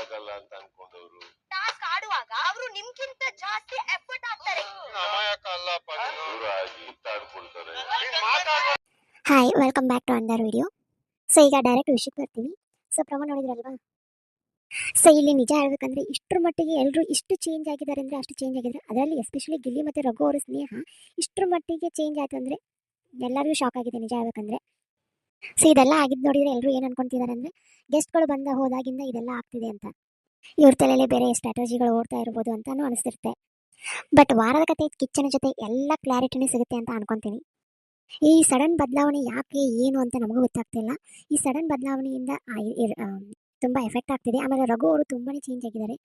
ಆಗಲ್ಲ ಅಂತ ಅನ್ಕೊಂಡವ್ರು ಟಾಸ್ಕ್ ಆಡುವಾಗ ಅವರು ನಿಮ್ಗಿಂತ ಜಾಸ್ತಿ ಎಫರ್ಟ್ ಹಾಕ್ತಾರೆ. ಅಮಾಯಕ ಅಲ್ಲಪ್ಪ, ದೂರ ಆಗಿ ಕಿತ್ತಾಡ್ಕೊಳ್ತಾರೆ. Hi, welcome back to another video. So ಈಗ ಡೈರೆಕ್ಟ್ ವಿಷಯಕ್ಕೆ ಬರ್ತೀನಿ. ಸೊ ಪ್ರಮೋ ನೋಡಿದ್ರಲ್ವಾ? ಸೊ ಇಲ್ಲಿ ನಿಜ ಹೇಳ್ಬೇಕಂದ್ರೆ ಇಷ್ಟರ ಮಟ್ಟಿಗೆ ಎಲ್ಲರೂ ಇಷ್ಟು ಚೇಂಜ್ ಆಗಿದ್ದಾರೆ ಅಂದರೆ ಅಷ್ಟು ಚೇಂಜ್ ಆಗಿದ್ದಾರೆ. ಅದರಲ್ಲಿ ಎಸ್ಪೆಷಲಿ ಗಿಲ್ಲಿ ಮತ್ತು ರಘು ಅವರ ಸ್ನೇಹ ಇಷ್ಟರ ಮಟ್ಟಿಗೆ ಚೇಂಜ್ ಆಯ್ತು ಅಂದರೆ ಎಲ್ಲರಿಗೂ ಶಾಕ್ ಆಗಿದೆ ನಿಜ ಹೇಳ್ಬೇಕಂದ್ರೆ. ಸೊ ಇದೆಲ್ಲ ಆಗಿದ್ದು ನೋಡಿದರೆ ಎಲ್ಲರೂ ಏನು ಅನ್ಕೊಂತಿದ್ದಾರೆ ಅಂದರೆ ಗೆಸ್ಟ್ಗಳು ಬಂದ ಹೋದಾಗಿಂದ ಇದೆಲ್ಲ ಆಗ್ತಿದೆ ಅಂತ. ಇವ್ರ ತಲೆಯಲ್ಲೇ ಬೇರೆ ಸ್ಟ್ರಾಟಜಿಗಳು ಓಡ್ತಾ ಇರ್ಬೋದು ಅಂತಾನು ಅನಿಸ್ತಿರುತ್ತೆ. ಬಟ್ ವಾರದ ಕತೆ ಕಿಚ್ಚನ ಜೊತೆ ಎಲ್ಲ ಕ್ಲಾರಿಟಿನೂ ಸಿಗುತ್ತೆ ಅಂತ ಅನ್ಕೊತೀನಿ. ಈ ಸಡನ್ ಬದಲಾವಣೆ ಯಾಕೆ ಏನು ಅಂತ ನಮಗೂ ಗೊತ್ತಾಗ್ತಿಲ್ಲ. ಈ ಸಡನ್ ಬದಲಾವಣೆಯಿಂದ ತುಂಬ ಎಫೆಕ್ಟ್ ಆಗ್ತಿದೆ. ಆಮೇಲೆ ರಘು ಅವರು ತುಂಬಾ ಚೇಂಜ್ ಆಗಿದ್ದಾರೆ.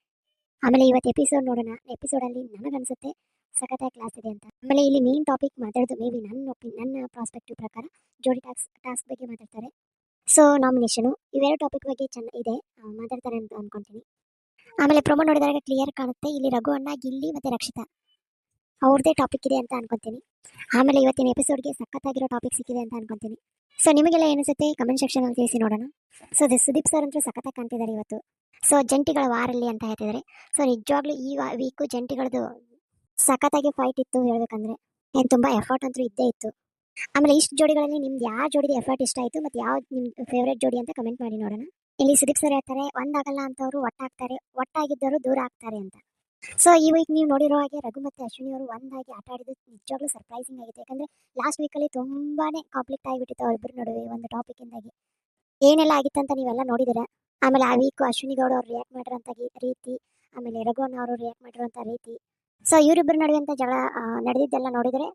ಆಮೇಲೆ ಇವತ್ತು ಎಪಿಸೋಡ್ ನೋಡೋಣ. ಎಪಿಸೋಡಲ್ಲಿ ನನಗನ್ಸುತ್ತೆ ಸಖತ್ತಾಗಿ ಕ್ಲಾಸ್ ಇದೆ ಅಂತ. ಆಮೇಲೆ ಇಲ್ಲಿ ಮೇನ್ ಟಾಪಿಕ್ ಮಾತಾಡೋದು ಮೇ ಬಿ ನನ್ನ ಪ್ರಾಸ್ಪೆಕ್ಟಿವ್ ಪ್ರಕಾರ ಜೋಡಿ ಟಾಸ್ಕ್ ಬಗ್ಗೆ ಮಾತಾಡ್ತಾರೆ. ಸೊ ನಾಮಿನೇಷನು ಇವೆರಡು ಟಾಪಿಕ್ ಬಗ್ಗೆ ಇದೆ ಮಾತಾಡ್ತಾರೆ ಅಂತ ಅನ್ಕೊತೀನಿ. ಆಮೇಲೆ ಪ್ರೊಮೋ ನೋಡಿದಾಗ ಕ್ಲಿಯರ್ ಕಾಣುತ್ತೆ ಇಲ್ಲಿ ರಘು ಅಣ್ಣ, ಗಿಲ್ಲಿ ಮತ್ತು ರಕ್ಷಿತಾ ಅವ್ರದ್ದೇ ಟಾಪಿಕ್ ಇದೆ ಅಂತ ಅನ್ಕೊತೀನಿ. ಆಮೇಲೆ ಇವತ್ತಿನ ಎಪಿಸೋಡ್ಗೆ ಸಖತ್ತಾಗಿರೋ ಟಾಪಿಕ್ ಸಿಕ್ಕಿದೆ ಅಂತ ಅನ್ಕೊತೀನಿ. ಸೊ ನಿಮಗೆಲ್ಲ ಏನಿಸುತ್ತೆ ಕಮೆಂಟ್ ಸೆಕ್ಷನಲ್ಲಿ ತಿಳಿಸಿ ನೋಡೋಣ. ಸೊ ಸುದೀಪ್ ಸರ್ ಅಂತೂ ಸಖತ್ತಾಗಿ ಕಾಣ್ತಿದ್ದಾರೆ ಇವತ್ತು. ಸೊ ಜಂಟಿಗಳ ವಾರಲ್ಲಿ ಅಂತ ಹೇಳ್ತಿದ್ದಾರೆ. ಸೊ ನಿಜವಾಗ್ಲೂ ಈ ವೀಕು ಜಂಟಿಗಳದ್ದು ಸಖತ್ತಾಗಿ ಫೈಟ್ ಇತ್ತು ಹೇಳ್ಬೇಕಂದ್ರೆ. ಏನು ತುಂಬ ಎಫರ್ಟ್ ಅಂತೂ ಇದ್ದೇ ಇತ್ತು. ಆಮೇಲೆ ಇಷ್ಟು ಜೋಡಿಗಳಲ್ಲಿ ನಿಮ್ದು ಯಾವ ಜೋಡಿದ ಎಫರ್ಟ್ ಇಷ್ಟ ಆಯಿತು ಮತ್ತು ಯಾವ್ದು ನಿಮ್ಮ ಫೇವ್ರೇಟ್ ಜೋಡಿ ಅಂತ ಕಮೆಂಟ್ ಮಾಡಿ ನೋಡೋಣ. ಇಲ್ಲಿ ಸುದೀಪ್ ಸರ್ ಹೇಳ್ತಾರೆ ಒಂದಾಗಲ್ಲ ಅಂತವರು ಒಟ್ಟಾಗ್ತಾರೆ, ಒಟ್ಟಾಗಿದ್ದವರು ದೂರ ಆಗ್ತಾರೆ ಅಂತ. ಸೊ ಈ ವೀಕ್ ನೀವು ನೋಡಿರೋ ಹಾಗೆ ರಘು ಮತ್ತು ಅಶ್ವಿನಿ ಅವರು ಒಂದಾಗಿ ಆಟ ಆಡಿದ್ದು ನಿಜವಾಗ್ಲೂ ಸರ್ಪ್ರೈಸಿಂಗ್ ಆಗಿದೆ. ಯಾಕಂದರೆ ಲಾಸ್ಟ್ ವೀಕಲ್ಲಿ ತುಂಬಾ ಕಾಂಪ್ಲಿಕ್ಟ್ ಆಗಿಬಿಟ್ಟಿತ್ತು ಅವರಿಬ್ಬರ ನಡುವೆ ಒಂದು ಟಾಪಿಕಿಂದಾಗಿ. ಏನೆಲ್ಲ ಆಗಿತ್ತು ಅಂತ ನೀವೆಲ್ಲ ನೋಡಿದ್ದೀರಾ. ಆಮೇಲೆ ಆ ವೀಕು ಅಶ್ವಿನಿ ಗೌಡ ಅವ್ರು ರಿಯಾಕ್ಟ್ ಮಾಡಿರೋಂಥ ರೀತಿ, ಆಮೇಲೆ ರಘು ಅಣ್ಣ ಅವರು ರಿಯಾಕ್ಟ್ ಮಾಡಿರೋಂಥ ರೀತಿ. ಸೊ ಇವರಿಬ್ಬರ ನಡುವೆ ಅಂತ ಜಗಳ ನಡೆದಿದ್ದೆಲ್ಲ ನೋಡಿದರೆ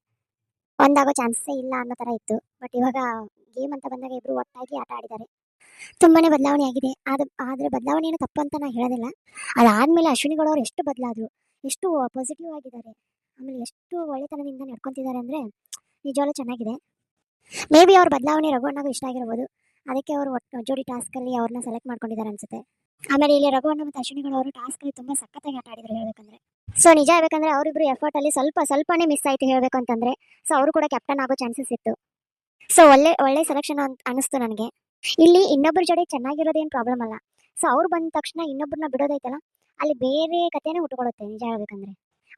ಒಂದಾಗೋ ಚಾನ್ಸೇ ಇಲ್ಲ ಅನ್ನೋ ಥರ ಇತ್ತು. ಬಟ್ ಇವಾಗ ಗೇಮ್ ಅಂತ ಬಂದಾಗ ಇಬ್ಬರು ಒಟ್ಟಾಗಿ ಆಟ ಆಡಿದ್ದಾರೆ. ತುಂಬಾ ಬದಲಾವಣೆ ಆಗಿದೆ. ಆದರೆ ಬದಲಾವಣೆ ಏನು ತಪ್ಪು ಅಂತ ನಾನು ಹೇಳೋದಿಲ್ಲ. ಅದಾದಮೇಲೆ ಅಶ್ವಿನಿ ಗೌಡ ಅವರು ಎಷ್ಟು ಬದಲಾದರು, ಎಷ್ಟು ಪಾಸಿಟಿವ್ ಆಗಿದ್ದಾರೆ, ಆಮೇಲೆ ಎಷ್ಟು ಒಳ್ಳೆತನದಿಂದ ನಡ್ಕೊತಿದ್ದಾರೆ ಅಂದರೆ ನಿಜವಾಗ್ಲೂ ಚೆನ್ನಾಗಿದೆ. ಮೇ ಬಿ ಅವ್ರ ಬದಲಾವಣೆ ರಘು ಅಣ್ಣಗೂ ಇಷ್ಟ ಆಗಿರ್ಬೋದು. ಅದಕ್ಕೆ ಅವರು ಜೋಡಿ ಟಾಸ್ಕಲ್ಲಿ ಅವ್ರನ್ನ ಸೆಲೆಕ್ಟ್ ಮಾಡ್ಕೊಂಡಿದ್ದಾರೆ ಅನ್ಸುತ್ತೆ. ಆಮೇಲೆ ಇಲ್ಲಿ ರಘು ಅಣ್ಣ ಮತ್ತು ಅಶ್ವಿನಿ ಗೌಡ ಅವರು ಟಾಸ್ಕಲ್ಲಿ ತುಂಬ ಸಖತ್ತಾಗಿ ಆಟ ಆಡಿದ್ರು ಹೇಳ್ಬೇಕಂದ್ರೆ. ಸೊ ನಿಜ ಹೇಳ್ಬೇಕಂದ್ರೆ ಅವರಿಬ್ಬರು ಎಫರ್ಟಲ್ಲಿ ಸ್ವಲ್ಪನೇ ಮಿಸ್ ಆಯಿತು ಹೇಳಬೇಕು ಅಂತಂದರೆ. ಸೊ ಅವರು ಕೂಡ ಕ್ಯಾಪ್ಟನ್ ಆಗೋ ಚಾನ್ಸಸ್ ಇತ್ತು. ಸೊ ಒಳ್ಳೆ ಸೆಲೆಕ್ಷನ್ ಅನಿಸ್ತು ನನಗೆ. ಇಲ್ಲಿ ಇನ್ನೊಬ್ಬರ ಜೋಡಿ ಚೆನ್ನಾಗಿರೋದೇನು ಪ್ರಾಬ್ಲಮ್ ಅಲ್ಲ. ಸೊ ಅವ್ರು ಬಂದ ತಕ್ಷಣ ಇನ್ನೊಬ್ಬರನ್ನ ಬಿಡೋದೈತಲ್ಲ, ಅಲ್ಲಿ ಬೇರೆ ಕಥೆನೇ ಹುಟ್ಕೊಳ್ಳುತ್ತೆ ನಿಜ ಹೇಳ್ಬೇಕಂದ್ರೆ.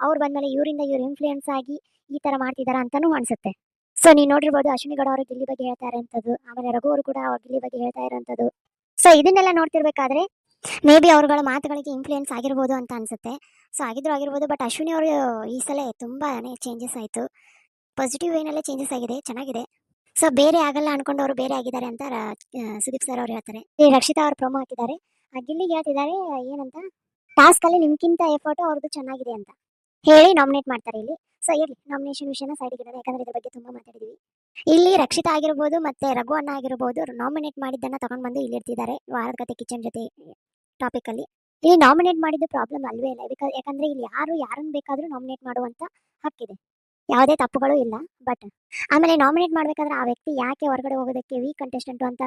ಅವ್ರು ಬಂದಮೇಲೆ ಇವರಿಂದ ಇವ್ರು ಇನ್ಫ್ಲೂಯೆನ್ಸ್ ಆಗಿ ಈ ಥರ ಮಾಡ್ತಿದ್ದಾರೆ ಅಂತಲೂ ಅನಿಸುತ್ತೆ. ಸೊ ನೀವು ನೋಡಿರ್ಬೋದು ಅಶ್ವಿನಿ ಗೌಡ ಅವರು ಗಿಲ್ಲಿ ಬಗ್ಗೆ ಹೇಳ್ತಾ ಇರೋಂಥದ್ದು, ಆಮೇಲೆ ರಘು ಅವರು ಕೂಡ ಅವ್ರ ಗಿಲ್ಲಿ ಬಗ್ಗೆ ಹೇಳ್ತಾ ಇರೋಂಥದ್ದು. ಸೊ ಇದನ್ನೆಲ್ಲ ನೋಡ್ತಿರ್ಬೇಕಾದ್ರೆ ಮೇ ಬಿ ಅವ್ರಗಳ ಮಾತುಗಳಿಗೆ ಇನ್ಫ್ಲೂಯೆನ್ಸ್ ಆಗಿರ್ಬೋದು ಅಂತ ಅನಿಸುತ್ತೆ. ಸೊ ಆಗಿರ್ಬೋದು. ಬಟ್ ಅಶ್ವಿನಿ ಅವರು ಈ ಸಲ ತುಂಬಾ ಚೇಂಜಸ್ ಆಯಿತು. ಪಾಸಿಟಿವ್ ವೇನಲ್ಲೇ ಚೇಂಜಸ್ ಆಗಿದೆ, ಚೆನ್ನಾಗಿದೆ. ಸೊ ಬೇರೆ ಆಗಲ್ಲ ಅನ್ಕೊಂಡವರು ಬೇರೆ ಆಗಿದ್ದಾರೆ ಅಂತ ಸುದೀಪ್ ಸರ್ ಅವ್ರು ಹೇಳ್ತಾರೆ. ಈ ರಕ್ಷಿತಾ ಅವ್ರು ಪ್ರೊಮೋ ಹಾಕಿದ್ದಾರೆ. ಗಿಲ್ಲಿಗೆ ಹೇಳ್ತಿದ್ದಾರೆ ಏನಂತ, ಟಾಸ್ಕಲ್ಲಿ ನಿಮ್ಗಿಂತ ಎಫರ್ಟು ಅವ್ರದ್ದು ಚೆನ್ನಾಗಿದೆ ಅಂತ ಹೇಳಿ ನಾಮಿನೇಟ್ ಮಾಡ್ತಾರೆ ಇಲ್ಲಿ. ಸೊ ಇರಲಿ, ನಾಮಿನೇಷನ್ ವಿಷಯನ ಸೈಡ್ಗೆ ಇಡೋಣ, ಯಾಕಂದ್ರೆ ಇದ್ರ ಬಗ್ಗೆ ತುಂಬ ಮಾತಾಡಿದ್ವಿ. ಇಲ್ಲಿ ರಕ್ಷಿತಾ ಆಗಿರ್ಬೋದು ಮತ್ತು ರಘು ಅಣ್ಣ ಆಗಿರ್ಬೋದು ನಾಮಿನೇಟ್ ಮಾಡಿದ್ದನ್ನು ತಗೊಂಡು ಬಂದು ಇಲ್ಲಿ ಇರ್ತಿದ್ದಾರೆ ವಾರದ ಕತೆ ಕಿಚನ್ ಜೊತೆ ಟಾಪಿಕಲ್ಲಿ. ಇಲ್ಲಿ ನಾಮಿನೇಟ್ ಮಾಡಿದ್ದು ಪ್ರಾಬ್ಲಮ್ ಅಲ್ವೇ ಇಲ್ಲ. ಯಾಕಂದರೆ ಇಲ್ಲಿ ಯಾರನ್ನು ಬೇಕಾದರೂ ನಾಮಿನೇಟ್ ಮಾಡುವಂಥ ಹಕ್ಕಿದೆ, ಯಾವುದೇ ತಪ್ಪುಗಳು ಇಲ್ಲ. ಬಟ್ ಆಮೇಲೆ ನಾಮಿನೇಟ್ ಮಾಡಬೇಕಾದ್ರೆ ಆ ವ್ಯಕ್ತಿ ಯಾಕೆ ಹೊರಗಡೆ ಹೋಗೋದಕ್ಕೆ ವೀಕ್ ಕಂಟೆಸ್ಟೆಂಟು ಅಂತ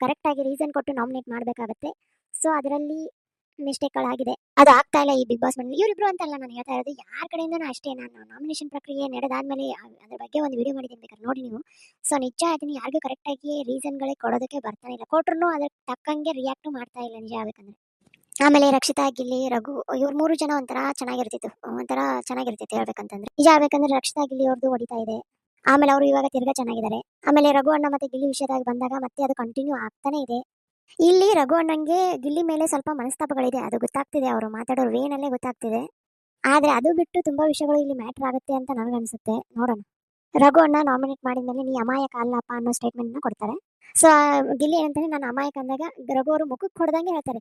ಕರೆಕ್ಟಾಗಿ ರೀಸನ್ ಕೊಟ್ಟು ನಾಮಿನೇಟ್ ಮಾಡಬೇಕಾಗತ್ತೆ. ಸೊ ಅದರಲ್ಲಿ ಮಿಸ್ಟೇಕ್ಗಳಾಗಿದೆ, ಅದು ಆಗ್ತಾ ಇಲ್ಲ ಈ ಬಿಗ್ ಬಾಸ್ ಮನೇಲಿ. ಇವರಿಬ್ರು ಅಂತಲ್ಲ ನಾನು ಹೇಳ್ತಾ ಇರೋದು, ಯಾರ ಕಡೆಯಿಂದನೂ ಅಷ್ಟೇ. ನಾನು ನಾಮಿನೇಷನ್ ಪ್ರಕ್ರಿಯೆ ನಡೆದಾದ್ಮೇಲೆ ಅದ್ರ ಬಗ್ಗೆ ಒಂದು ವಿಡಿಯೋ ಮಾಡಿದ್ದೀನಿ, ಬೇಕಾದ್ರೆ ನೋಡಿ ನೀವು. ಸೊ ನಿಜ ಅದನ್ನು ಯಾರಿಗೂ ಕರೆಕ್ಟಾಗಿ ರೀಸನ್ಗಳೇ ಕೊಡೋದಕ್ಕೆ ಬರ್ತಾನೆ ಇಲ್ಲ, ಕೊಟ್ಟರು ಅದಕ್ಕೆ ತಕ್ಕಂಗೆ ರಿಯಾಕ್ಟು ಮಾಡ್ತಾ ಇಲ್ಲ ನಿಜ ಆಗಬೇಕಂದ್ರೆ. ಆಮೇಲೆ ರಕ್ಷಿತಾ, ಗಿಲ್ಲಿ, ರಘು ಇವ್ರು 3 ಜನ ಒಂಥರ ಚೆನ್ನಾಗಿರ್ತಿತ್ತು ಹೇಳ್ಬೇಕಂತಂದ್ರೆ. ನಿಜ ಆಗ್ಬೇಕಂದ್ರೆ ರಕ್ಷಿತಾ ಗಿಲ್ಲಿ ಅವ್ರದ್ದು ಹೊಡಿತಾ ಇದೆ. ಆಮೇಲೆ ಅವರು ಇವಾಗ ತಿರ್ಗಾ ಚೆನ್ನಾಗಿದ್ದಾರೆ. ಆಮೇಲೆ ರಘು ಅಣ್ಣ ಮತ್ತೆ ಗಿಲ್ಲಿ ವಿಷಯದಾಗ ಬಂದಾಗ ಮತ್ತೆ ಅದು ಕಂಟಿನ್ಯೂ ಆಗ್ತಾನೆ ಇದೆ. ಇಲ್ಲಿ ರಘು ಅಣ್ಣಂಗೆ ಗಿಲ್ಲಿ ಮೇಲೆ ಸ್ವಲ್ಪ ಮನಸ್ತಾಪಗಳಿದೆ, ಅದು ಗೊತ್ತಾಗ್ತಿದೆ, ಅವರು ಮಾತಾಡೋರು ವೇನಲ್ಲೇ ಗೊತ್ತಾಗ್ತಿದೆ. ಆದರೆ ಅದು ಬಿಟ್ಟು ತುಂಬ ವಿಷಯಗಳು ಇಲ್ಲಿ ಮ್ಯಾಟ್ರ್ ಆಗುತ್ತೆ ಅಂತ ನನಗನ್ಸುತ್ತೆ. ನೋಡೋಣ. ರಘು ಅಣ್ಣ ನಾಮಿನೇಟ್ ಮಾಡಿದ್ಮೇಲೆ ನೀ ಅಮಾಯಕ ಅಲ್ಲಪ್ಪ ಅನ್ನೋ ಸ್ಟೇಟ್ಮೆಂಟ್ನ ಕೊಡ್ತಾರೆ. ಸೊ ಗಿಲ್ಲಿ ಏನಂತಾನೆ, ನಾನು ಅಮಾಯಕ ಅಂದಾಗ ರಘು ಅವರು ಮುಖಕ್ಕೆ ಹೊಡೆದಂಗೆ ಹೇಳ್ತಾರೆ,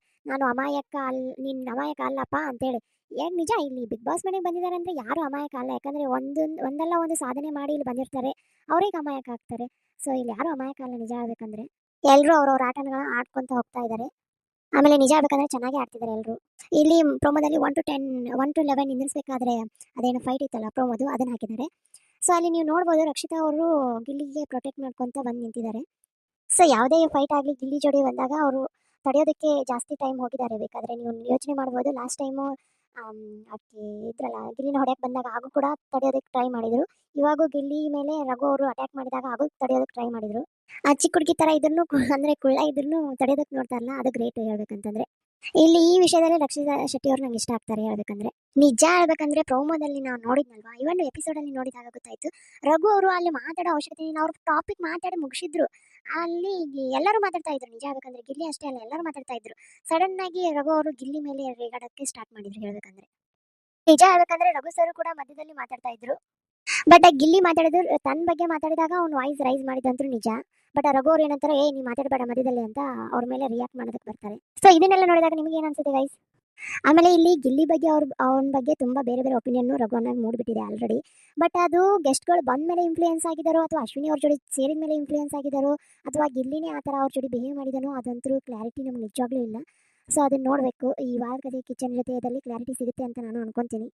ನೀನು ಅಮಾಯಕ ಅಲ್ಲಪ್ಪ ಅಂತೇಳಿ. ಏನು ನಿಜ, ಇಲ್ಲಿ ಬಿಗ್ ಬಾಸ್ ಮನೆಗೆ ಬಂದಿದ್ದಾರೆ ಅಂದರೆ ಯಾರು ಅಮಾಯಕ ಅಲ್ಲ. ಯಾಕಂದರೆ ಒಂದಲ್ಲ ಒಂದು ಸಾಧನೆ ಮಾಡಿ ಇಲ್ಲಿ ಬಂದಿರ್ತಾರೆ, ಅವ್ರಿಗೆ ಅಮಾಯಕ ಆಗ್ತಾರೆ. ಸೊ ಇಲ್ಲಿ ಯಾರು ಅಮಾಯಕ ಅಲ್ಲ ನಿಜ ಆಗ್ಬೇಕಂದ್ರೆ. ಎಲ್ಲರೂ ಅವ್ರವ್ರ ಆಟಗಳನ್ನ ಆಡ್ಕೊತ ಹೋಗ್ತಾ ಇದ್ದಾರೆ. ಆಮೇಲೆ ನಿಜ ಆಗ್ಬೇಕಂದ್ರೆ ಚೆನ್ನಾಗಿ ಆಡ್ತಿದ್ದಾರೆ ಎಲ್ಲರೂ. ಇಲ್ಲಿ ಪ್ರೊಮೋದಲ್ಲಿ 1 to 11 ನಿಂದಿರಿಸಬೇಕಾದ್ರೆ ಅದೇನು ಫೈಟ್ ಇತ್ತಲ್ಲ ಪ್ರೊಮೋದು, ಅದನ್ನು ಹಾಕಿದ್ದಾರೆ. ಸೊ ಅಲ್ಲಿ ನೀವು ನೋಡ್ಬೋದು ರಕ್ಷಿತಾ ಅವರು ಗಿಲ್ಲಿಗೆ ಪ್ರೊಟೆಕ್ಟ್ ಮಾಡ್ಕೊತ ಬಂದು ನಿಂತಿದ್ದಾರೆ. ಸೊ ಯಾವುದೇ ಫೈಟ್ ಆಗಲಿ ಗಿಲ್ಲಿ ಜೋಡಿ ಬಂದಾಗ ಅವರು ತಡೆಯೋದಕ್ಕೆ ಜಾಸ್ತಿ ಟೈಮ್ ಹೋಗಿದ್ದಾರೆ. ಬೇಕಾದರೆ ನೀವು ಯೋಚನೆ ಮಾಡ್ಬೋದು, ಲಾಸ್ಟ್ ಟೈಮು ಆಕೆ ಇದ್ರಲ್ಲ ಗಿಲ್ಲಿನ ಹೊಡೆಯಕ್ಕೆ ಬಂದಾಗ ಹಾಗೂ ಕೂಡ ತಡೆಯೋದಕ್ಕೆ ಟ್ರೈ ಮಾಡಿದರು. ಇವಾಗೂ ಗಿಲ್ಲಿ ಮೇಲೆ ರಘು ಅವರು ಅಟ್ಯಾಕ್ ಮಾಡಿದಾಗ ಹಾಗೂ ತಡೆಯೋದಕ್ಕೆ ಟ್ರೈ ಮಾಡಿದರು. ಚಿಕ್ಕ ಹುಡುಗಿ ಥರ ಇದ್ರೂ ಅಂದರೆ ಕುಳ್ಳ ಇದ್ರೂ ತಡೆಯೋದಕ್ಕೆ ನೋಡ್ತಾರಲ್ಲ, ಅದು ಗ್ರೇಟ್ ಹೇಳ್ಬೇಕಂತಂದರೆ. ಇಲ್ಲಿ ಈ ವಿಷಯದಲ್ಲಿ ರಕ್ಷಿತಾ ಶೆಟ್ಟಿ ಅವ್ರು ನಂಗೆ ಇಷ್ಟ ಆಗ್ತಾರೆ ಹೇಳ್ಬೇಕಂದ್ರೆ. ನಿಜ ಹೇಳ್ಬೇಕಂದ್ರೆ ಪ್ರೋಮೋದಲ್ಲಿ ನಾವು ನೋಡಿದ್ನಲ್ವಾ, ಇವನ್ ಎಪಿಸೋಡಲ್ಲಿ ನೋಡಿದಾಗ ಗೊತ್ತಾಯ್ತು ರಘು ಅವರು ಅಲ್ಲಿ ಮಾತಾಡೋ ಅವಶ್ಯಕತೆ ಇಲ್ಲ, ಅವ್ರ ಟಾಪಿಕ್ ಮಾತಾಡಿ ಮುಗಿಸಿದ್ರು. ಅಲ್ಲಿ ಎಲ್ಲರೂ ಮಾತಾಡ್ತಾ ಇದ್ರು. ನಿಜ ಹೇಳ್ಬೇಕಂದ್ರೆ ಗಿಲ್ಲಿ ಅಷ್ಟೇ ಅಲ್ಲ, ಎಲ್ಲರೂ ಮಾತಾಡ್ತಾ ಇದ್ರು. ಸಡನ್ ಆಗಿ ರಘು ಅವರು ಗಿಲ್ಲಿ ಮೇಲೆ ರೇಗಾಡಕ್ಕೆ ಸ್ಟಾರ್ಟ್ ಮಾಡಿದ್ರು ಹೇಳ್ಬೇಕಂದ್ರೆ. ನಿಜ ಹೇಳ್ಬೇಕಂದ್ರೆ ರಘು ಸರ್ ಕೂಡ ಮಧ್ಯದಲ್ಲಿ ಮಾತಾಡ್ತಾ ಇದ್ರು. ಬಟ್ ಗಿಲ್ಲಿ ಮಾತಾಡಿದ್ರು ತನ್ನ ಬಗ್ಗೆ ಮಾತಾಡಿದಾಗ ಅವ್ನು ವಾಯ್ಸ್ ರೈಸ್ ಮಾಡಿದಂತೂ ನಿಜ. ಬಟ್ ರಘು ಅವ್ರು ಏನಂತಾರೆ, ನೀ ಮಾತಾಡಬೇಡ ಮಧ್ಯದಲ್ಲಿ ಅಂತ ಅವ್ರ ಮೇಲೆ ರಿಯಾಕ್ಟ್ ಮಾಡೋದಕ್ಕೆ ಬರ್ತಾರೆ. ಸೊ ಇದನ್ನೆಲ್ಲ ನೋಡಿದಾಗ ನಿಮಗೆ ಏನು ಅನ್ಸುತ್ತೆ ಗೈಸ್? ಆಮೇಲೆ ಇಲ್ಲಿ ಗಿಲ್ಲಿ ಬಗ್ಗೆ ಅವನ ಬಗ್ಗೆ ತುಂಬಾ ಬೇರೆ ಬೇರೆ ಒಪಿನಿಯನ್ ರಘುವನ್ನಾಗಿ ಮೂಡ್ಬಿಟ್ಟಿದೆ ಆಲ್ರೆಡಿ. ಬಟ್ ಅದು ಗೆಸ್ಟ್ಗಳು ಬಂದ ಮೇಲೆ ಇನ್ಫ್ಲೂಯೆನ್ಸ್ ಆಗಿದ್ದಾರೋ ಅಥವಾ ಅಶ್ವಿನಿ ಅವ್ರ ಜೋಡಿ ಸೇರಿದ ಮೇಲೆ ಇನ್ಫ್ಲೂಯೆನ್ಸ್ ಆಗಿದ್ದಾರೋ ಅಥವಾ ಗಿಲ್ಲಿನೇ ಆ ಥರ ಅವ್ರ ಜೋಡಿ ಬಿಹೇವ್ ಮಾಡಿದನೋ ಅದಂತೂ ಕ್ಲಾರಿಟಿ ನಮ್ಗೆ ನಿಜವಾಗ್ಲೂ ಇಲ್ಲ. ಸೊ ಅದನ್ನ ನೋಡಬೇಕು. ಈ ವಾರಗದೆ ಕಿಚನ್ ಜೊತೆಯಲ್ಲಿ ಕ್ಲಾರಿಟಿ ಸಿಗುತ್ತೆ ಅಂತ ನಾನು ಅನ್ಕೊಂತೀನಿ.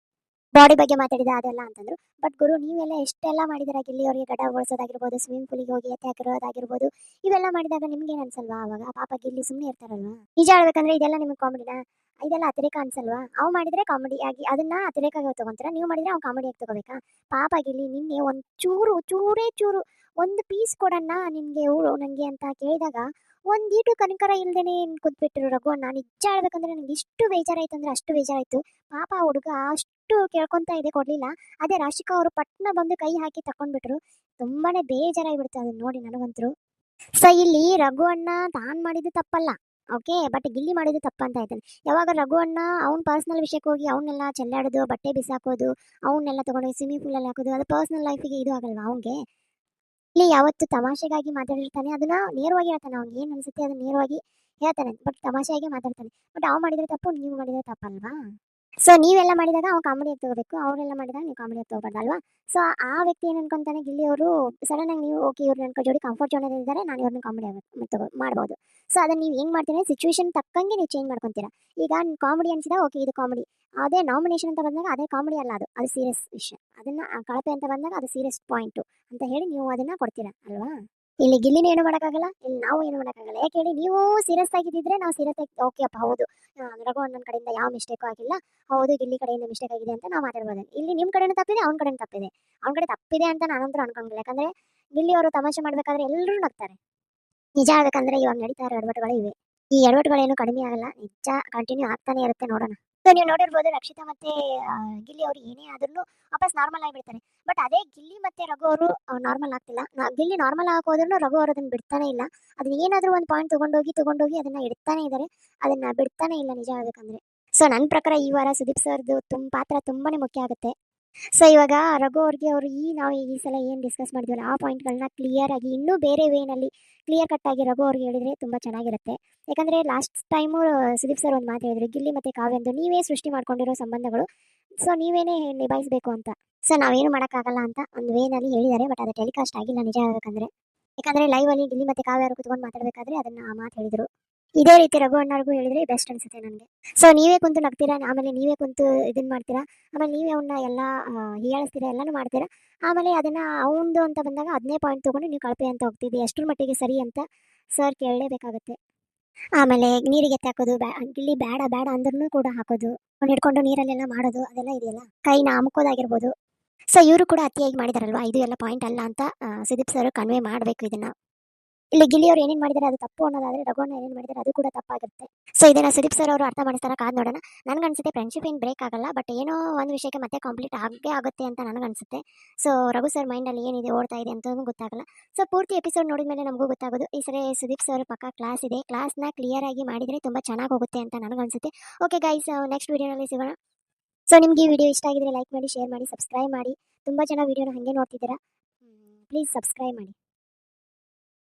ಬಾಡಿ ಬಗ್ಗೆ ಮಾತಾಡಿದ ಅದೆಲ್ಲ ಅಂತಂದ್ರು. ಬಟ್ ಗುರು ನೀವೆಲ್ಲ ಎಷ್ಟೆಲ್ಲ ಮಾಡಿದಾರ ಗಿಲ್ಲಿ ಅವರಿಗೆ ಗಡ ಓಡಿಸೋದಾಗಿರ್ಬೋದು, ಸ್ವಿಮ್ಮಿಂಗ್ ಪೂಲಿಗೆ ಹೋಗಿ ಎತ್ತೆ ಹಾಕಿರೋದಾಗಿರ್ಬೋದು, ಇವೆಲ್ಲ ಮಾಡಿದಾಗ ನಿಮ್ಗೆ ಏನು ಅನ್ಸಲ್ವಾ? ಅವಾಗ ಪಾಪ ಗಿಲ್ಲಿ ಸುಮ್ಮನೆ ಇರ್ತಾರಲ್ವಾ? ನಿಜ ಹೇಳ್ಬೇಕಂದ್ರೆ ಇದೆಲ್ಲ ನಿಮ್ಗೆ ಕಾಮಿಡಿನಾ? ಇದೆಲ್ಲ ಅತಿರೇಕ ಅನ್ಸಲ್ವಾ? ಅವು ಮಾಡಿದ್ರೆ ಕಾಮಿಡಿ ಆಗಿ ಅದನ್ನ ಅತಿರೇಕವಾಗಿ ತಗೊಂತೀರ, ನೀವು ಮಾಡಿದ್ರೆ ಅವ್ನು ಕಾಮಿಡಿಯಾಗಿ ತಗೋಬೇಕಾ? ಪಾಪ ಗಿಲ್ಲಿ ನಿನ್ನೆ ಒಂದು ಚೂರು ಒಂದು ಪೀಸ್ ಕೊಡಣ್ಣ ನಿನ್ಗೆ ಅವಳು ನನಗೆ ಅಂತ ಕೇಳಿದಾಗ ಒಂದೀಟು ಕನಕರ ಇಲ್ದೇನೆ ಕೂತ್ಬಿಟ್ರು ರಘುವಣ್ಣ. ನಿಜ ಹೇಳ್ಬೇಕಂದ್ರೆ ನನಗೆ ಇಷ್ಟು ಬೇಜಾರಾಯ್ತು ಅಂದ್ರೆ ಅಷ್ಟು ಬೇಜಾರಾಯ್ತು. ಪಾಪ ಹುಡುಗ ಅಷ್ಟು ಕೇಳ್ಕೊಂತ ಇದೆ, ಕೊಡ್ಲಿಲ್ಲ. ಅದೇ ರಾಶಿಕಾ ಅವರು ಪಟ್ನ ಬಂದು ಕೈ ಹಾಕಿ ತಕೊಂಡ್ಬಿಟ್ರು. ತುಂಬಾನೇ ಬೇಜಾರಾಗ್ಬಿಡ್ತು ಅದನ್ನ ನೋಡಿ ನನಗಂತರು. ಸೊ ಇಲ್ಲಿ ರಘುವಣ್ಣ ತಾನು ಮಾಡಿದ್ದು ತಪ್ಪಲ್ಲ, ಓಕೆ, ಬಟ್ ಗಿಲ್ಲಿ ಮಾಡಿದ್ದು ತಪ್ಪಂತ ಆಯ್ತಾನೆ. ಯಾವಾಗ ರಘುವಣ್ಣ ಅವ್ನ ಪರ್ಸ್ನಲ್ ವಿಷಯಕ್ಕೆ ಹೋಗಿ ಅವನ್ನೆಲ್ಲ ಚೆಲ್ಲಾಡೋದು, ಬಟ್ಟೆ ಬಿಸಾಕೋದು, ಅವನ್ನೆಲ್ಲ ತಗೊಂಡೋಗಿ ಸ್ವಿಮ್ಮಿಂಗ್ ಪೂಲಲ್ಲಿ ಹಾಕೋದು, ಅದು ಪರ್ಸ್ನಲ್ ಲೈಫಿಗೆ ಇದು ಆಗಲ್ವಾ ಅವನಿಗೆ? ಇಲ್ಲಿ ಯಾವತ್ತು ತಮಾಷೆಗಾಗಿ ಮಾತಾಡಿರ್ತಾನೆ, ಅದನ್ನ ನೇರವಾಗಿ ಹೇಳ್ತಾನೆ. ಅವ್ನಿಗೆ ಏನು ಅನ್ಸುತ್ತೆ ಅದನ್ನ ನೇರವಾಗಿ ಹೇಳ್ತಾನೆ, ಬಟ್ ತಮಾಷೆಯಾಗಿ ಮಾತಾಡ್ತಾನೆ. ಬಟ್ ಅವ್ನು ಮಾಡಿದ್ರೆ ತಪ್ಪು, ನೀವು ಮಾಡಿದ್ರೆ ತಪ್ಪಲ್ವಾ? ಸೊ ನೀವೆಲ್ಲ ಮಾಡಿದಾಗ ಅವ್ನು ಕಾಮಿಡಿಯಾಗಿ ತಗೋಬೇಕು, ಅವರೆಲ್ಲ ಮಾಡಿದಾಗ ನೀವು ಕಾಮಿಡಿಯಾಗಿ ತಗೋಬಾರ್ದಲ್ವಾ? ಸೊ ಆ ವ್ಯಕ್ತಿ ಏನು ಅನ್ಕೊಂತಾನೆ, ಗಿಲ್ಲಿ ಅವರು ಸಡನ್ ಆಗಿ ನೀವು ಓಕೆ ಇವ್ರು ನನ್ನ ಜೋಡಿ ಕಂಫರ್ಟ್ ಝೋನ್ ಇದ್ದಾರೆ, ನಾನು ಇವ್ರನ್ನ ಕಾಮಿಡಿ ಮಾಡ್ಬೋದು. ಸೊ ಅದನ್ನ ನೀವು ಹೆಂಗೆ ಮಾಡ್ತೀರಾ, ಸಿಚುವೇಶನ್ ತಕ್ಕಂಗೆ ನೀವು ಚೇಂಜ್ ಮಾಡ್ಕೊತೀರಾ. ಈಗ ಕಾಮಿಡಿ ಅನ್ಸಿದಾಗ ಓಕೆ ಇದು ಕಾಮಿಡಿ, ಅದೇ ನಾಮಿನೇಷನ್ ಅಂತ ಬಂದಾಗ ಅದೇ ಕಾಮಿಡಿ ಅಲ್ಲ, ಅದು ಸೀರಿಯಸ್ ವಿಷಯ. ಅದನ್ನ ಕಳಪೆ ಅಂತ ಬಂದಾಗ ಅದು ಸೀರಿಯಸ್ ಪಾಯಿಂಟು ಅಂತ ಹೇಳಿ ನೀವು ಅದನ್ನ ಕೊಡ್ತೀರಾ ಅಲ್ವಾ? ಇಲ್ಲಿ ಗಿಲ್ಲಿನ ಏನು ಮಾಡೋಕ್ಕಾಗಲ್ಲ, ಇಲ್ಲಿ ನಾವು ಏನು ಮಾಡೋಕ್ಕಾಗಲ್ಲ. ಯಾಕೆ ಹೇಳಿ, ನೀವು ಸೀರಿಯಸ್ ಆಗಿದ್ದಿದ್ರೆ ನಾವು ಸೀರಿಯಸ್ ಆಗಿ ಓಕೆ ಅಪ್ಪ ಹೌದು ರಘು ಅಣ್ಣನ ಕಡೆಯಿಂದ ಯಾವ ಮಿಸ್ಟೇಕು ಆಗಿಲ್ಲ, ಹೌದು ಗಿಲ್ಲಿ ಕಡೆಯಿಂದ ಮಿಸ್ಟೇಕ್ ಆಗಿದೆ ಅಂತ ನಾವು ಮಾತಾಡ್ಬೋದು. ಇಲ್ಲಿ ನಿಮ್ಮ ಕಡೆನೂ ತಪ್ಪಿದೆ, ಅವ್ನ ಕಡೆನೂ ತಪ್ಪಿದೆ. ಅವ್ನ ಕಡೆ ತಪ್ಪಿದೆ ಅಂತ ನಾನಂತೂ ಅನ್ಕೊಂಡಿಲ್ಲ. ಯಾಕಂದ್ರೆ ಗಿಲ್ಲಿ ಅವರು ತಮಾಷೆ ಮಾಡ್ಬೇಕಾದ್ರೆ ಎಲ್ಲರೂ ನಗ್ತಾರೆ. ನಿಜ ಹೇಳ್ಬೇಕಂದ್ರೆ ಇವಾಗ ನಡೀತಾ ಇರೋ ಎಡವಟ್ಟುಗಳು ಇವೆ. ಈ ಎಡವಟ್ಟುಗಳೇನು ಕಡಿಮೆ ಆಗಲ್ಲ, ನಿಜ ಕಂಟಿನ್ಯೂ ಆಗ್ತಾನೆ ಇರುತ್ತೆ, ನೋಡೋಣ. ಸೊ ನೀವು ನೋಡಿರ್ಬೋದು ರಕ್ಷಿತಾ ಮತ್ತೆ ಗಿಲ್ಲಿ ಅವರು ಏನೇ ಆದ್ರೂ ವಾಪಸ್ ನಾರ್ಮಲ್ ಆಗಿಬಿಡ್ತಾರೆ. ಬಟ್ ಅದೇ ಗಿಲ್ಲಿ ಮತ್ತೆ ರಘು ಅವರು ನಾರ್ಮಲ್ ಆಗ್ತಿಲ್ಲ. ಗಿಲ್ಲಿ ನಾರ್ಮಲ್ ಆಗೋದ್ರೂ ರಘು ಅವರು ಅದನ್ನ ಬಿಡ್ತಾನೆ ಇಲ್ಲ. ಅದನ್ನ ಏನಾದರೂ ಒಂದು ಪಾಯಿಂಟ್ ತಗೊಂಡೋಗಿ ಅದನ್ನ ಇಡ್ತಾನೆ ಇದ್ದಾರೆ, ಅದನ್ನ ಬಿಡ್ತಾನೆ ಇಲ್ಲ ನಿಜ ಹೇಳ್ಬೇಕಂದ್ರೆ. ಸೊ ನನ್ನ ಪ್ರಕಾರ ಈ ವಾರ ಸುದೀಪ್ ಸರ್ದು ಪಾತ್ರ ತುಂಬಾನೇ ಮುಖ್ಯ ಆಗುತ್ತೆ. ಸೊ ಇವಾಗ ರಘು ಅವ್ರಿಗೆ ಅವರು ನಾವು ಈ ಸಲ ಏನು ಡಿಸ್ಕಸ್ ಮಾಡಿದ್ವಲ್ಲ ಆ ಪಾಯಿಂಟ್ಗಳನ್ನ ಕ್ಲಿಯರ್ ಆಗಿ ಇನ್ನೂ ಬೇರೆ ವೇನಲ್ಲಿ ಕ್ಲಿಯರ್ ಕಟ್ ಆಗಿ ರಘು ಅವ್ರಿಗೆ ಹೇಳಿದ್ರೆ ತುಂಬ ಚೆನ್ನಾಗಿರುತ್ತೆ. ಯಾಕಂದರೆ ಲಾಸ್ಟ್ ಟೈಮು ಸುದೀಪ್ ಸರ್ ಒಂದು ಮಾತು ಹೇಳಿದ್ರು, ಗಿಲ್ಲಿ ಮತ್ತು ಕಾವ್ಯಂದು ನೀವೇ ಸೃಷ್ಟಿ ಮಾಡ್ಕೊಂಡಿರೋ ಸಂಬಂಧಗಳು, ಸೊ ನೀವೇನೇ ನಿಭಾಯಿಸಬೇಕು ಅಂತ. ಸೊ ನಾವೇನು ಮಾಡೋಕ್ಕಾಗಲ್ಲ ಅಂತ ಒಂದು ವೇನಲ್ಲಿ ಹೇಳಿದ್ದಾರೆ. ಬಟ್ ಅದು ಟೆಲಿಕಾಸ್ಟ್ ಆಗಿಲ್ಲ ನಿಜ ಹೇಳ್ಬೇಕಂದ್ರೆ. ಯಾಕಂದರೆ ಲೈವಲ್ಲಿ ಗಿಲ್ಲಿ ಮತ್ತು ಕಾವ್ಯ ಅವರು ಕುತ್ಕೊಂಡು ಮಾತಾಡಬೇಕಾದ್ರೆ ಅದನ್ನು ಆ ಮಾತು ಹೇಳಿದರು. ಇದೇ ರೀತಿ ರಘು ಅಣ್ಣವ್ರಿಗೂ ಹೇಳಿದ್ರೆ ಬೆಸ್ಟ್ ಅನ್ಸುತ್ತೆ ನನಗೆ. ಸೊ ನೀವೇ ಕುಂತು ನಗ್ತೀರಾ, ಆಮೇಲೆ ನೀವೇ ಕುಂತು ಇದನ್ನ ಮಾಡ್ತೀರಾ, ಆಮೇಲೆ ನೀವೇ ಅವನ್ನ ಎಲ್ಲ ಹೀಯಾಳಿಸ್ತೀರಾ, ಎಲ್ಲನೂ ಮಾಡ್ತೀರಾ. ಆಮೇಲೆ ಅದನ್ನು ಅವಂದು ಅಂತ ಬಂದಾಗ ಅದನ್ನೇ ಪಾಯಿಂಟ್ ತೊಗೊಂಡು ನೀವು ಕಳಪೆ ಅಂತ ಹೋಗ್ತಿದ್ದೆ, ಎಷ್ಟರ ಮಟ್ಟಿಗೆ ಸರಿ ಅಂತ ಸರ್ ಕೇಳಲೇಬೇಕಾಗುತ್ತೆ. ಆಮೇಲೆ ನೀರಿಗೆ ಎತ್ತಿ ಹಾಕೋದು, ಗಿಲ್ಲಿ ಬೇಡ ಅಂದ್ರೂ ಕೂಡ ಹಾಕೋದು, ಅವ್ನು ಹಿಡ್ಕೊಂಡು ನೀರಲ್ಲೆಲ್ಲ ಮಾಡೋದು, ಅದೆಲ್ಲ ಇದೆಯಲ್ಲ, ಕೈನ ಅಮ್ಕೋದಾಗಿರ್ಬೋದು. ಸೊ ಇವರು ಕೂಡ ಅತಿಯಾಗಿ ಮಾಡಿದಾರಲ್ವಾ, ಇದು ಎಲ್ಲ ಪಾಯಿಂಟ್ ಅಲ್ಲ ಅಂತ ಸುದೀಪ್ ಸರ್ ಕನ್ವೆ ಮಾಡಬೇಕು ಇದನ್ನ. ಇಲ್ಲಿ ಗಿಲ್ಲಿ ಅವ್ರು ಏನೇನು ಮಾಡಿದ್ದಾರೆ ಅದು ತಪ್ಪು ಅನ್ನೋದಾದ್ರೆ ರಘುವಣ್ಣ ಏನೇನು ಮಾಡಿದ್ದಾರೆ ಅದು ಕೂಡ ತಪ್ಪಾಗುತ್ತೆ. ಸೊ ಇದನ್ನ ಸುದೀಪ್ ಸರ್ ಅವರು ಅರ್ಥ ಮಾಡಿಸ್ತಾರ, ಕಾದ್ ನೋಡೋಣ. ನನಗನ್ಸುತ್ತೆ ಫ್ರೆಂಡ್ಶಿಪ್ ಏನು ಬ್ರೇಕ್ ಆಗಲ್ಲ, ಬಟ್ ಏನೋ ಒಂದು ವಿಷಯಕ್ಕೆ ಮತ್ತೆ ಕಂಪ್ಲೀಟ್ ಆಗೇ ಆಗುತ್ತೆ ಅಂತ ನನಗನ್ಸುತ್ತೆ. ಸೊ ರಘು ಸರ್ ಮೈಂಡಲ್ಲಿ ಏನಿದೆ ಓಡ್ತಾ ಇದೆ ಅಂತ ಗೊತ್ತಾಗಲ್ಲ. ಸೊ ಪೂರ್ತಿ ಎಪಿಸೋಡ್ ನೋಡಿದ ಮೇಲೆ ನಮಗೂ ಗೊತ್ತಾಗೋದು ಈ ಸರಿ ಸುದೀಪ್ ಸರ್ ಪಕ್ಕ ಕ್ಲಾಸ್ ಇದೆ, ಕ್ಲಾಸ್ನ ಕ್ಲಿಯರ್ ಆಗಿ ಮಾಡಿದರೆ ತುಂಬ ಚೆನ್ನಾಗಿ ಹೋಗುತ್ತೆ ಅಂತ ನನಗನ್ಸುತ್ತೆ. ಓಕೆ ಗೈಸ್, ನೆಕ್ಸ್ಟ್ ವೀಡಿಯೋನಲ್ಲಿ ಸಿಗೋಣ. ಸೊ ನಿಮಗೆ ಈ ವಿಡಿಯೋ ಇಷ್ಟ ಆಗಿದ್ರೆ ಲೈಕ್ ಮಾಡಿ, ಶೇರ್ ಮಾಡಿ, ಸಬ್ಸ್ಕ್ರೈಬ್ ಮಾಡಿ. ತುಂಬ ಜನ ವೀಡಿಯೋನ ಹಾಗೆ ನೋಡ್ತಿದ್ದೀರಾ, ಪ್ಲೀಸ್ ಸಬ್ಸ್ಕ್ರೈಬ್ ಮಾಡಿ.